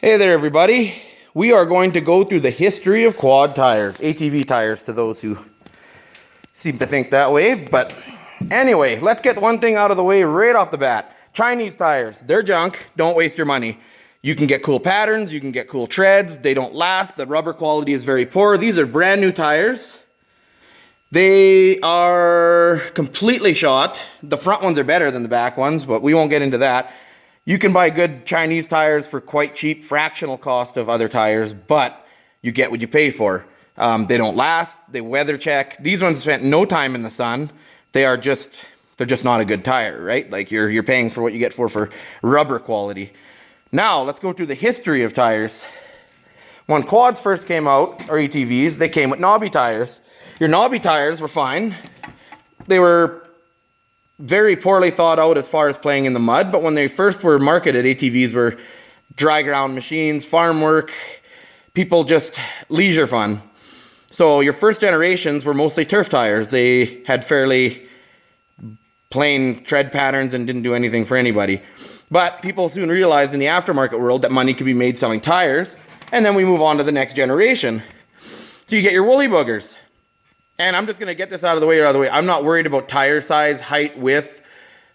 Hey there everybody, we are going to go through the history of quad tires, ATV tires to those who seem to think that way. But anyway, let's get one thing out of the way right off the bat. Chinese tires, they're junk, don't waste your money. You can get cool patterns, you can get cool treads, they don't last, the rubber quality is very poor. These are brand new tires. They are completely shot. The front ones are better than the back ones, but we won't get into that. You can buy good Chinese tires for quite cheap, fractional cost of other tires, but you get what you pay for. They don't last, they weather check. These ones spent no time in the sun. They're just not a good tire, right? Like you're paying for what you get for rubber quality. Now, let's go through the history of tires. When quads first came out, or ATVs, they came with knobby tires. Your knobby tires were fine. They were very poorly thought out as far as playing in the mud, but when they first were marketed, ATVs were dry ground machines, farm work, people just leisure fun. So your first generations were mostly turf tires. They had fairly plain tread patterns and didn't do anything for anybody. But people soon realized in the aftermarket world that money could be made selling tires, and then we move on to the next generation. So you get your woolly boogers. And I'm just going to get this out of the way. I'm not worried about tire size, height, width.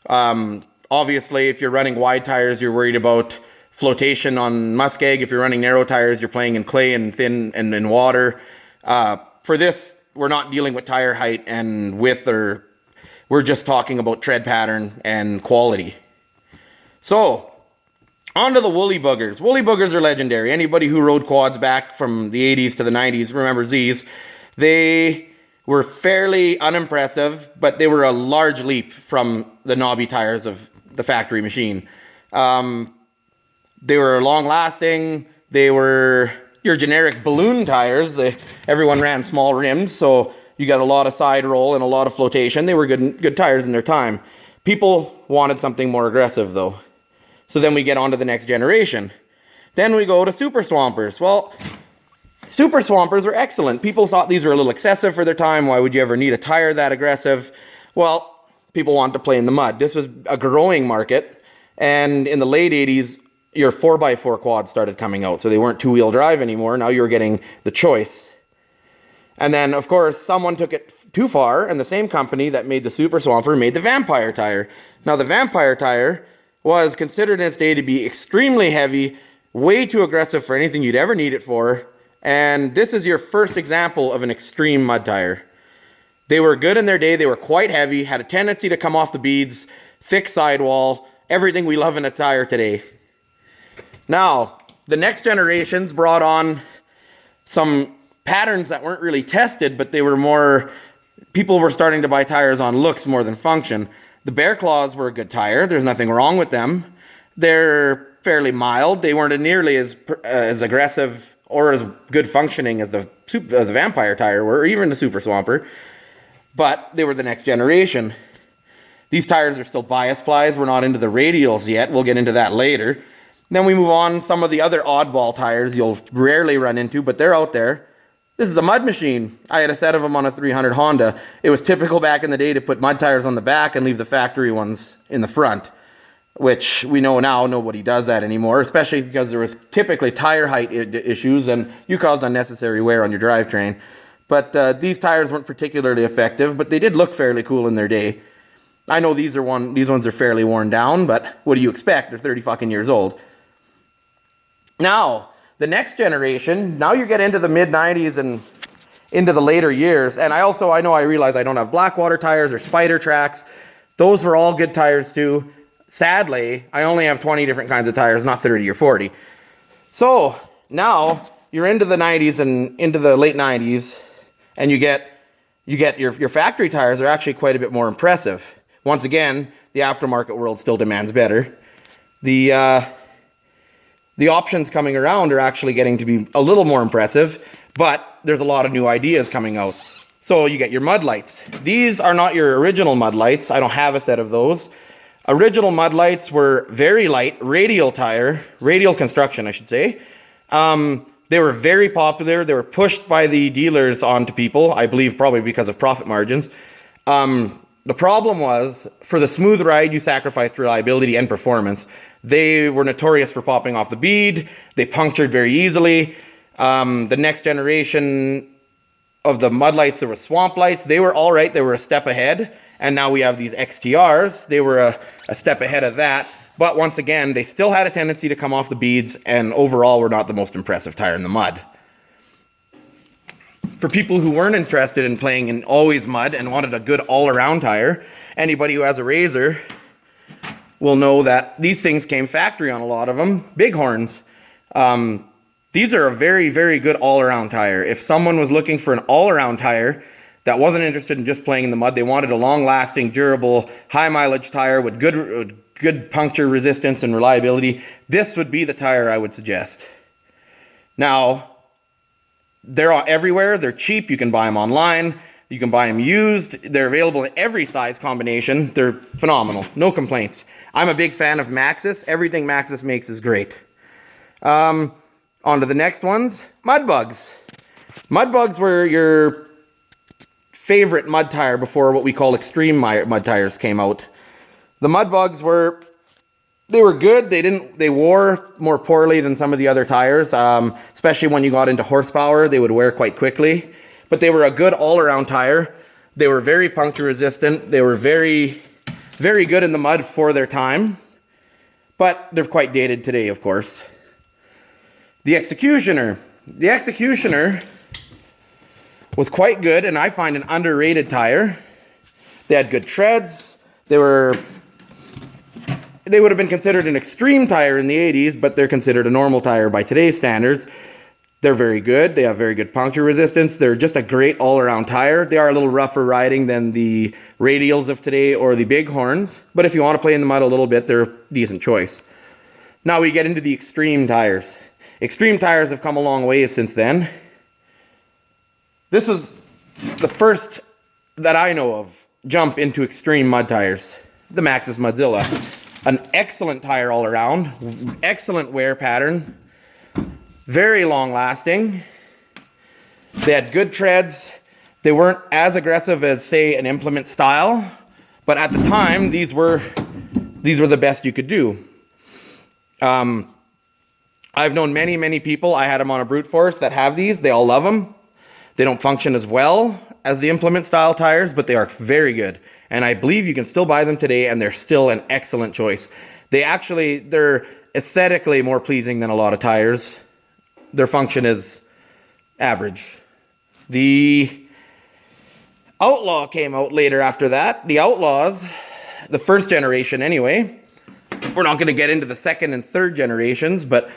Obviously, if you're running wide tires, you're worried about flotation on muskeg. If you're running narrow tires, you're playing in clay and thin and in water. For this, we're not dealing with tire height and width, or we're just talking about tread pattern and quality. So, on to the woolly boogers. Woolly boogers are legendary. Anybody who rode quads back from the 80s to the 90s remembers these. They were fairly unimpressive, but they were a large leap from the knobby tires of the factory machine. They were long-lasting. They were your generic balloon tires. Everyone ran small rims, so you got a lot of side roll and a lot of flotation. They were good tires in their time. People wanted something more aggressive, though. So then we get on to the next generation. Then we go to super swampers. Well, super swampers were excellent. People thought these were a little excessive for their time. Why would you ever need a tire that aggressive? Well, people wanted to play in the mud. This was a growing market. And in the late 80s, your 4x4 quads started coming out. So they weren't two-wheel drive anymore. Now you were getting the choice. And then, of course, someone took it too far, and the same company that made the super swamper made the vampire tire. Now, the vampire tire was considered in its day to be extremely heavy, way too aggressive for anything you'd ever need it for. And this is your first example of an extreme mud tire. They were good in their day. They were quite heavy, had a tendency to come off the beads, thick sidewall, everything we love in a tire today. Now, the next generations brought on some patterns that weren't really tested, but they were more, people were starting to buy tires on looks more than function. The Bear Claws were a good tire. There's nothing wrong with them. They're fairly mild. They weren't nearly as aggressive or as good functioning as the vampire tire were, or even the super swamper, but they were the next generation. These tires are still bias plies. We're not into the radials yet. We'll get into that later. Then we move on, some of the other oddball tires you'll rarely run into, but they're out there. This is a mud machine. I had a set of them on a 300 Honda. It was typical back in the day to put mud tires on the back and leave the factory ones in the front, which we know now nobody does that anymore, especially because there was typically tire height issues and you caused unnecessary wear on your drivetrain. But these tires weren't particularly effective, but they did look fairly cool in their day. I know these ones are fairly worn down, but what do you expect? They're 30 fucking years old. Now, the next generation, now you get into the mid-90s and into the later years, and I realize I don't have Blackwater tires or Spider tracks. Those were all good tires too. Sadly, I only have 20 different kinds of tires, not 30 or 40. So now you're into the 90s and into the late 90s, and you get your factory tires are actually quite a bit more impressive. Once again, the aftermarket world still demands better. The options coming around are actually getting to be a little more impressive, but there's a lot of new ideas coming out. So you get your mud lights. These are not your original mud lights. I don't have a set of those. Original mud lights were very light, radial construction, I should say. They were very popular. They were pushed by the dealers onto people, I believe probably because of profit margins. The problem was, for the smooth ride, you sacrificed reliability and performance. They were notorious for popping off the bead. They punctured very easily. The next generation of the mud lights, there were swamp lights. They were all right. They were a step ahead. And now we have these XTRs. They were a step ahead of that. But once again, they still had a tendency to come off the beads, and overall were not the most impressive tire in the mud. For people who weren't interested in playing in always mud and wanted a good all-around tire, anybody who has a Razor will know that these things came factory on a lot of them, Bighorns. These are a very, very good all-around tire. If someone was looking for an all-around tire that wasn't interested in just playing in the mud, they wanted a long-lasting, durable, high-mileage tire with good puncture resistance and reliability, this would be the tire I would suggest. Now, they're everywhere. They're cheap. You can buy them online. You can buy them used. They're available in every size combination. They're phenomenal. No complaints. I'm a big fan of Maxxis. Everything Maxxis makes is great. On to the next ones. Mud Bugs. Mud Bugs were your favorite mud tire before what we call extreme mud tires came out. The Mud Bugs were good. They wore more poorly than some of the other tires, especially when you got into horsepower. They would wear quite quickly, but they were a good all-around tire. They were very puncture resistant. They were very, very good in the mud for their time, but they're quite dated today, of course. The Executioner. The Executioner was quite good, and I find an underrated tire. They had good treads. They would have been considered an extreme tire in the 80s, but they're considered a normal tire by today's standards. They're very good. They have very good puncture resistance. They're just a great all-around tire. They are a little rougher riding than the Radials of today or the Bighorns, but if you want to play in the mud a little bit, they're a decent choice. Now we get into the extreme tires. Extreme tires have come a long way since then. This was the first that I know of jump into extreme mud tires. The Maxxis Mudzilla. An excellent tire all around. Excellent wear pattern. Very long lasting. They had good treads. They weren't as aggressive as, say, an Implement style, but at the time, these were the best you could do. I've known many people, I had them on a brute force, that have these. They all love them. They don't function as well as the Implement style tires, but they are very good. And I believe you can still buy them today, and they're still an excellent choice. They're aesthetically more pleasing than a lot of tires. Their function is average. The Outlaw came out later after that. The Outlaws, the first generation anyway. We're not going to get into the second and third generations, but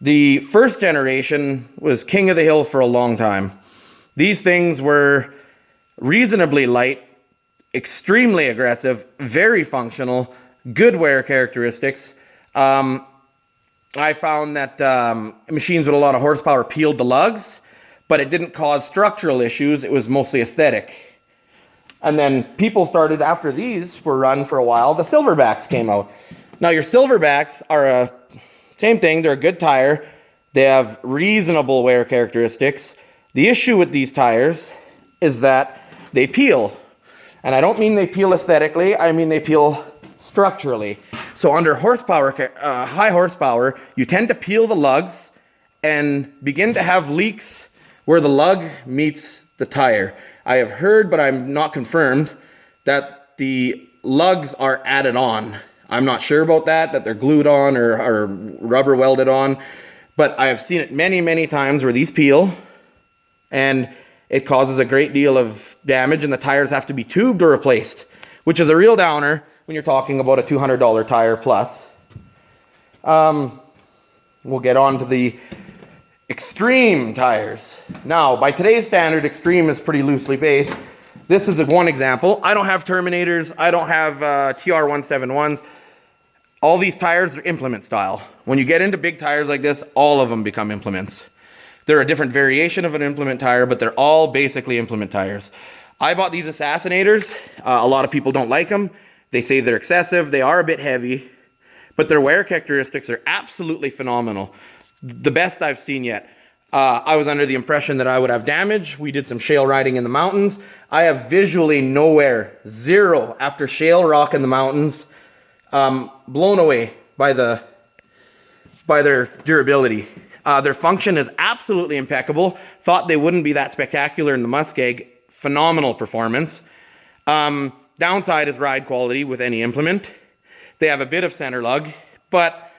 the first generation was king of the hill for a long time. These things were reasonably light, extremely aggressive, very functional, good wear characteristics. I found that machines with a lot of horsepower peeled the lugs, but it didn't cause structural issues. It was mostly aesthetic. And then people started, after these were run for a while, the Silverbacks came out. Now your Silverbacks are same thing. They're a good tire. They have reasonable wear characteristics. The issue with these tires is that they peel. And I don't mean they peel aesthetically. I mean they peel structurally. So under horsepower, high horsepower, you tend to peel the lugs and begin to have leaks where the lug meets the tire. I have heard, but I'm not confirmed, that the lugs are added on. I'm not sure about that they're glued on or rubber welded on, but I have seen it many times where these peel and it causes a great deal of damage and the tires have to be tubed or replaced, which is a real downer when you're talking about a $200 tire plus. We'll get on to the extreme tires. Now, by today's standard, extreme is pretty loosely based. This is one example. I don't have Terminators. I don't have TR171s. All these tires are Implement style. When you get into big tires like this, all of them become Implements. They're a different variation of an Implement tire, but they're all basically Implement tires. I bought these Assassinators. A lot of people don't like them. They say they're excessive. They are a bit heavy, but their wear characteristics are absolutely phenomenal. The best I've seen yet. I was under the impression that I would have damage. We did some shale riding in the mountains. I have visually no wear, zero after shale rock in the mountains. Blown away by their durability. Their function is absolutely impeccable. Thought they wouldn't be that spectacular in the muskeg. Phenomenal performance. Downside is ride quality with any implement. They have a bit of center lug, but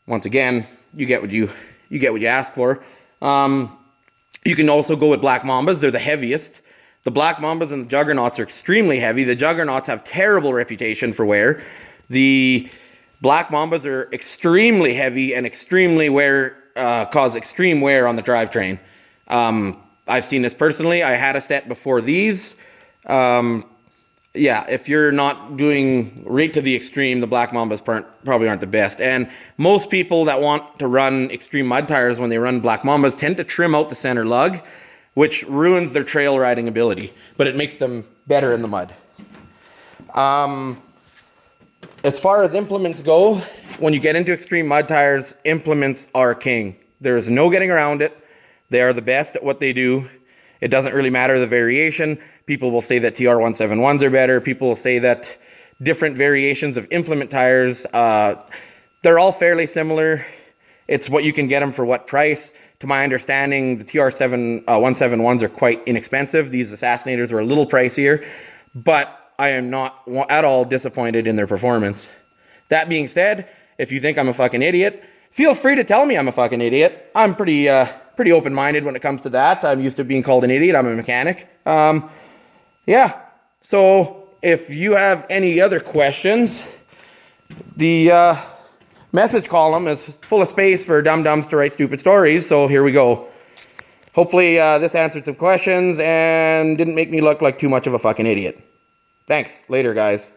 once again, you get what you ask for. You can also go with black mambas. They're the heaviest. The black mambas and the juggernauts are extremely heavy. The juggernauts have terrible reputation for wear. The black mambas are extremely heavy and extremely cause extreme wear on the drivetrain. I've seen this personally. I had a set before these. Yeah, if you're not doing right to the extreme, the black mambas probably aren't the best. And most people that want to run extreme mud tires when they run black mambas tend to trim out the center lug, which ruins their trail riding ability, but it makes them better in the mud. As far as implements go, when you get into extreme mud tires, implements are king. There's no getting around it. They are the best at what they do. It doesn't really matter the variation. People will say that TR171s are better. People will say that different variations of implement tires, they're all fairly similar. It's what you can get them for what price. To my understanding, the TR171s are quite inexpensive. These Assassinators are a little pricier, but I am not at all disappointed in their performance. That being said, if you think I'm a fucking idiot, feel free to tell me I'm a fucking idiot. I'm pretty open-minded when it comes to that. I'm used to being called an idiot. I'm a mechanic. Yeah, so if you have any other questions, the message column is full of space for dum-dums to write stupid stories, so here we go. Hopefully this answered some questions and didn't make me look like too much of a fucking idiot. Thanks. Later, guys.